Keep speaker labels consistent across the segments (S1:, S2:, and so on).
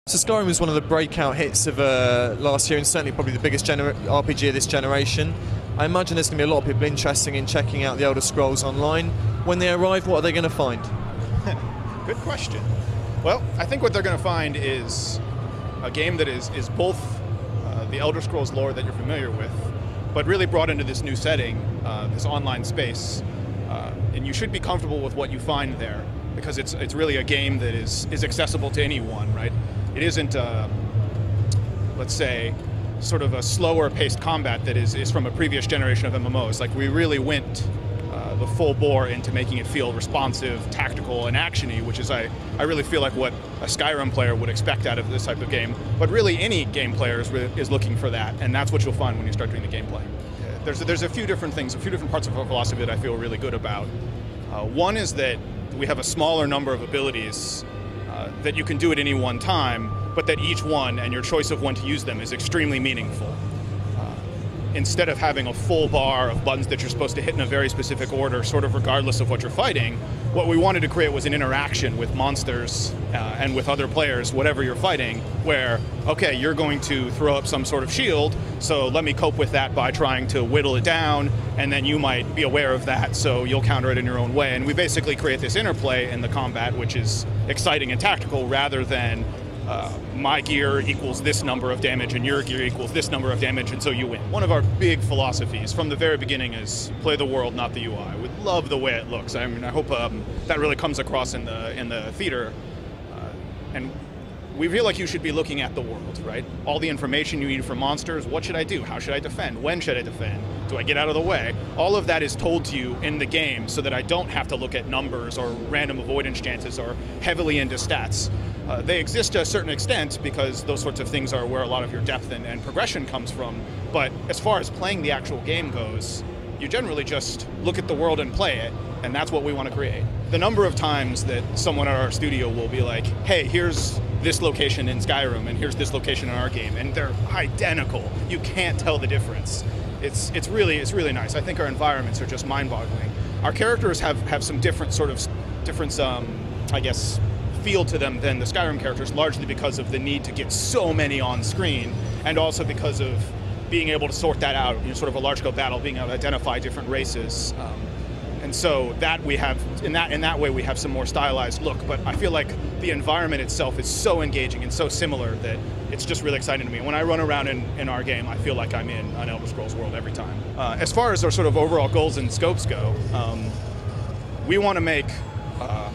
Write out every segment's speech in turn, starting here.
S1: So Skyrim was one of the breakout hits of last year, and certainly probably the biggest RPG of this generation. I imagine there's going to be a lot of people interested in checking out the Elder Scrolls Online. When they arrive, what are they going to find?
S2: Good question. Well, I think what they're going to find is a game that is both the Elder Scrolls lore that you're familiar with, but really brought into this new setting, this online space. And you should be comfortable with what you find there, because it's really a game that is accessible to anyone, right? It isn't, let's say, sort of a slower paced combat that is from a previous generation of MMOs. Like, we really went the full bore into making it feel responsive, tactical, and actiony, which is, I really feel like what a Skyrim player would expect out of this type of game. But really, any game player is looking for that, and that's what you'll find when you start doing the gameplay. There's a few different things, a few different parts of our philosophy that I feel really good about. One is that we have a smaller number of abilities that you can do at any one time, but that each one and your choice of when to use them is extremely meaningful. Instead of having a full bar of buttons that you're supposed to hit in a very specific order, sort of regardless of what you're fighting, what we wanted to create was an interaction with monsters and with other players, whatever you're fighting, where, okay, you're going to throw up some sort of shield, so let me cope with that by trying to whittle it down, and then you might be aware of that, so you'll counter it in your own way. And we basically create this interplay in the combat, which is exciting and tactical, rather than my gear equals this number of damage and your gear equals this number of damage, and so you win. One of our big philosophies from the very beginning is play the world, not the UI. We love the way it looks. I mean, I hope that really comes across in the theater. And we feel like you should be looking at the world, right? All the information you need for monsters. What should I do? How should I defend? When should I defend? Do I get out of the way? All of that is told to you in the game, so that I don't have to look at numbers or random avoidance chances or heavily into stats. They exist to a certain extent because those sorts of things are where a lot of your depth and progression comes from. But as far as playing the actual game goes, you generally just look at the world and play it, and that's what we want to create. The number of times that someone at our studio will be like, hey, here's this location in Skyrim, and here's this location in our game, and they're identical. You can't tell the difference. It's really nice. I think our environments are just mind-boggling. Our characters have some different I guess, feel to them than the Skyrim characters, largely because of the need to get so many on screen, and also because of being able to sort that out, sort of a large-scale battle, being able to identify different races. And so that we have, in that way, we have some more stylized look. But I feel like the environment itself is so engaging and so similar that it's just really exciting to me. When I run around in our game, I feel like I'm in an Elder Scrolls world every time. As far as our sort of overall goals and scopes go, we want to make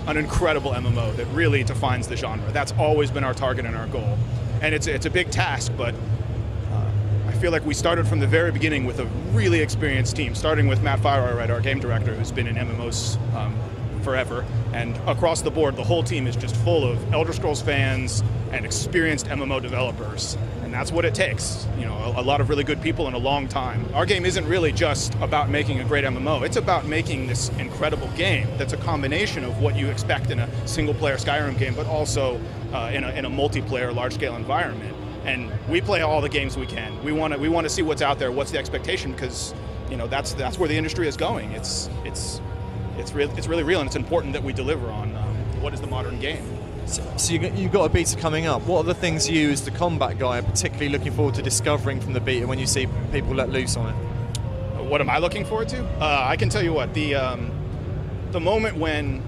S2: an incredible MMO that really defines the genre. That's always been our target and our goal. And it's a big task, but I feel like we started from the very beginning with a really experienced team, starting with Matt Firewright, our game director, who's been in MMOs forever. And across the board, the whole team is just full of Elder Scrolls fans and experienced MMO developers. And that's what it takes, a lot of really good people in a long time. Our game isn't really just about making a great MMO. It's about making this incredible game that's a combination of what you expect in a single-player Skyrim game, but also in a multiplayer, large-scale environment. And we play all the games we can. We want to see what's out there, what's the expectation, because that's where the industry is going. It's really real, and it's important that we deliver on what is the modern game.
S1: So you've got a beta coming up. What are the things you, as the combat guy, are particularly looking forward to discovering from the beta when you see people let loose on it?
S2: What am I looking forward to? I can tell you what, the moment when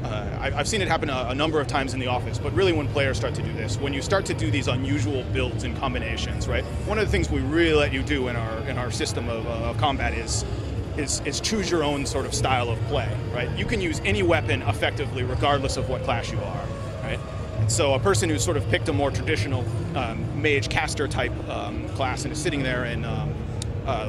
S2: I've seen it happen a number of times in the office, but really when players start to do this, when you start to do these unusual builds and combinations, right? One of the things we really let you do in our system of combat is choose your own sort of style of play, right? You can use any weapon effectively regardless of what class you are, right? And so a person who's sort of picked a more traditional mage caster type class and is sitting there in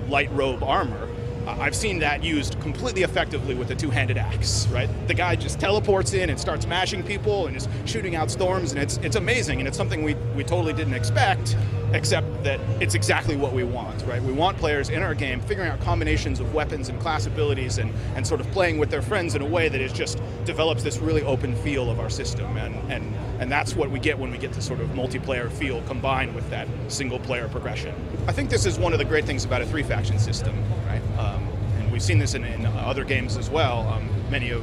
S2: light robe armor, I've seen that used completely effectively with a two-handed axe, right? The guy just teleports in and starts mashing people and is shooting out storms, and it's amazing, and it's something we totally didn't expect, except that it's exactly what we want, right? We want players in our game figuring out combinations of weapons and class abilities and sort of playing with their friends in a way that just develops this really open feel of our system, and that's what we get when we get this sort of multiplayer feel combined with that single-player progression. I think this is one of the great things about a three-faction system, right? And we've seen this in other games as well. Many of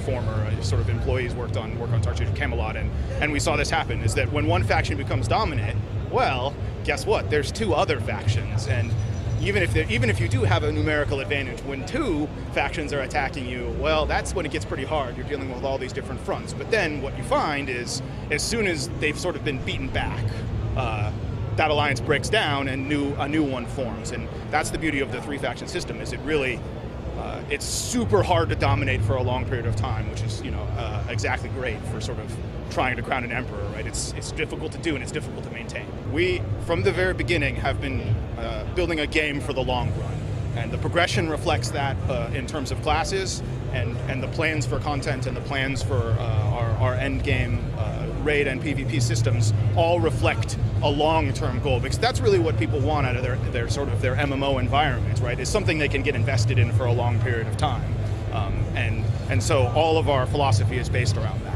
S2: former sort of employees work on Dark Age of Camelot, and we saw this happen, is that when one faction becomes dominant, well, guess what? There's two other factions, and even if you do have a numerical advantage, when two factions are attacking you, well, that's when it gets pretty hard. You're dealing with all these different fronts. But then what you find is, as soon as they've sort of been beaten back, that alliance breaks down and a new one forms. And that's the beauty of the three-faction system, is it really, it's super hard to dominate for a long period of time, which is, exactly great for sort of trying to crown an emperor, right? It's difficult to do and it's difficult to maintain. We, from the very beginning, have been building a game for the long run. And the progression reflects that in terms of classes and the plans for content and the plans for our end game raid and PvP systems all reflect a long-term goal, because that's really what people want out of their MMO environment, right? Is something they can get invested in for a long period of time. And so all of our philosophy is based around that.